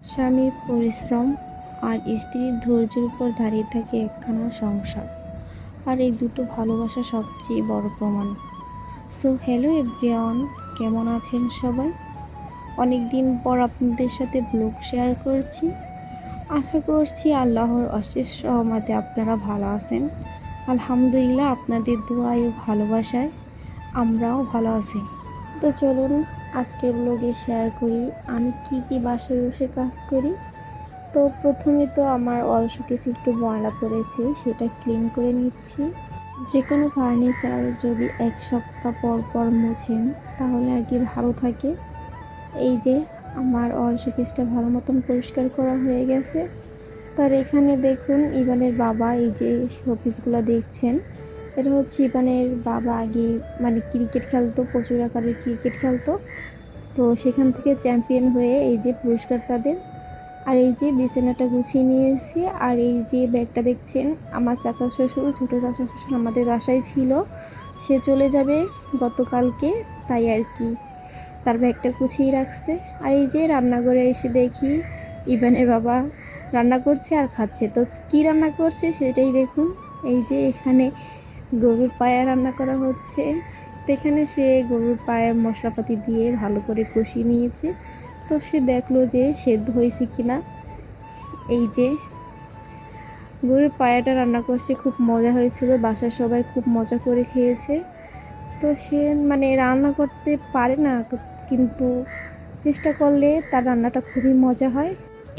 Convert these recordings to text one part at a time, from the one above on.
স্বামীর পরিশ্রম আর স্ত্রীর ধৈর্যের উপর দাঁড়িয়ে থাকে একখানা সংসার। আর এই দুটো ভালোবাসা সবচেয়ে বড় প্রমাণ। সো হ্যালো এভরিওয়ান, কেমন আছেন সবাই? অনেক দিন পর আপনাদের সাথে ব্লগ শেয়ার করছি। আশা করছি আল্লাহর অশেষ রহমতে আপনারা ভালো আছেন। আলহামদুলিল্লাহ, আপনাদের দোয়ায় ও ভালোবাসায় আমরাও ভালো আছি। তো চলুন আজকের ব্লগে শেয়ার করি আমি কি বাসায় বসে কাজ করি। তো প্রথমে তো আমার ওয়াল শোকেসে একটু ময়লা পড়েছে, সেটা ক্লিন করে নিচ্ছি। যে কোনো ফার্নিচার যদি এক সপ্তাহ পর পর মোছেন তাহলে আর কি ভালো থাকে। এই যে আমার ওয়াল শোকেসটা ভালো মতন পরিষ্কার করা হয়ে গেছে। তার এখানে দেখুন ইভানের বাবা, এই যে শোপিসগুলো দেখছেন, এটা হচ্ছে ইভানের বাবা আগে মানে ক্রিকেট খেলতো, প্রচুর আকারের ক্রিকেট খেলতো। তো সেখান থেকে চ্যাম্পিয়ন হয়ে এই যে পুরস্কার তাদের। আর এই যে বিছানাটা গুছিয়ে নিয়েছি। আর এই যে ব্যাগটা দেখছেন, আমার চাচা শ্বশুর, ছোটো চাচা শ্বশুর আমাদের বাসায় ছিল, সে চলে যাবে গতকালকে, তাই আর কি তার ব্যাগটা গুছিয়ে রাখছে। আর এই যে রান্নাঘরে এসে দেখি ইভানের বাবা রান্না করছে আর খাচ্ছে। তো কি রান্না করছে সেটাই দেখুন। এই যে এখানে গরুর পায়া রান্না করা হচ্ছে। তো এখানে সে গরুর পায়ে মশলাপাতি দিয়ে ভালো করে কষিয়ে নিয়েছে। তো সে দেখলো যে সেদ্ধ হয়েছে কিনা। এই যে গরুর পায়াটা রান্না করছে, খুব মজা হয়েছিল, বাসার সবাই খুব মজা করে খেয়েছে। তো সে মানে রান্না করতে পারে না তো, কিন্তু চেষ্টা করলে তার রান্নাটা খুবই মজা হয়।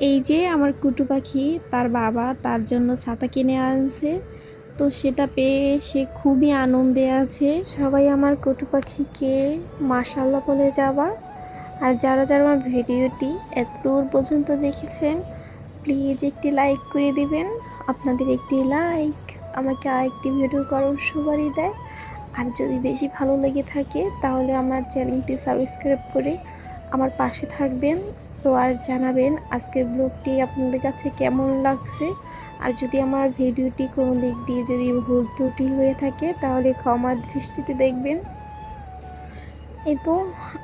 এই যে আমার কুটু পাখি, তার বাবা তার জন্য ছাতা কিনে আনছে। তো সেটা পেয়ে সে খুবই আনন্দে আছে। সবাই আমার কুটু পাখিকে মাশাআল্লাহ বলে যাবা। আর যারা যারা আমার ভিডিওটি এত দূর পর্যন্ত দেখেছেন, প্লিজ একটি লাইক করে দিবেন। আপনাদের একটি লাইক আমাকে আরেকটি ভিডিও করার সুবাড়ি দেয়। আর যদি বেশি ভালো লেগে থাকে তাহলে আমার চ্যানেলটি সাবস্ক্রাইব করে আমার পাশে থাকবেন। তো আর জানাবেন আজকের ব্লগটি আপনাদের কাছে কেমন লাগছে। আর যদি আমার ভিডিওটি কোনো দিক দিয়ে যদি ভুল ত্রুটি হয়ে থাকে তাহলে ক্ষমার দৃষ্টিতে দেখবেন। এই তো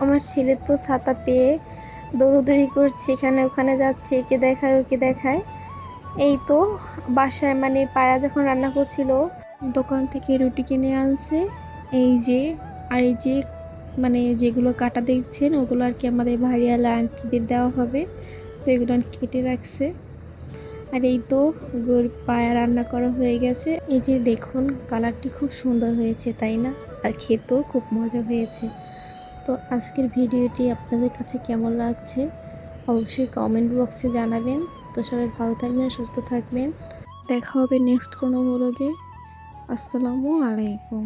আমার ছেলে তো ছাতা পেয়ে দৌড়দৌড়ি করছে, এখানে ওখানে যাচ্ছে, একে দেখায় ওকে দেখায়। এই তো বাসায় মানে পায়া যখন রান্না করছিল, দোকান থেকে রুটি কিনে আনছে। এই যে আর এই যে মানে যেগুলো কাটা দেখছেন ওগুলো আর কি আমাদের ভাইয়ালা আন্টিদের দেওয়া হবে, তো এগুলো কেটে রাখছে। আর এই তো গরুর পায়া রান্না করা হয়ে গেছে। এই যে দেখুন কালারটি খুব সুন্দর হয়েছে, তাই না? আর খেতেও খুব মজা হয়েছে। তো আজকের ভিডিওটি আপনাদের কাছে কেমন লাগছে অবশ্যই কমেন্ট বক্সে জানাবেন। তো সবাই ভালো থাকবেন, সুস্থ থাকবেন। দেখা হবে নেক্সট কোনো ব্লগে। আসসালামু আলাইকুম।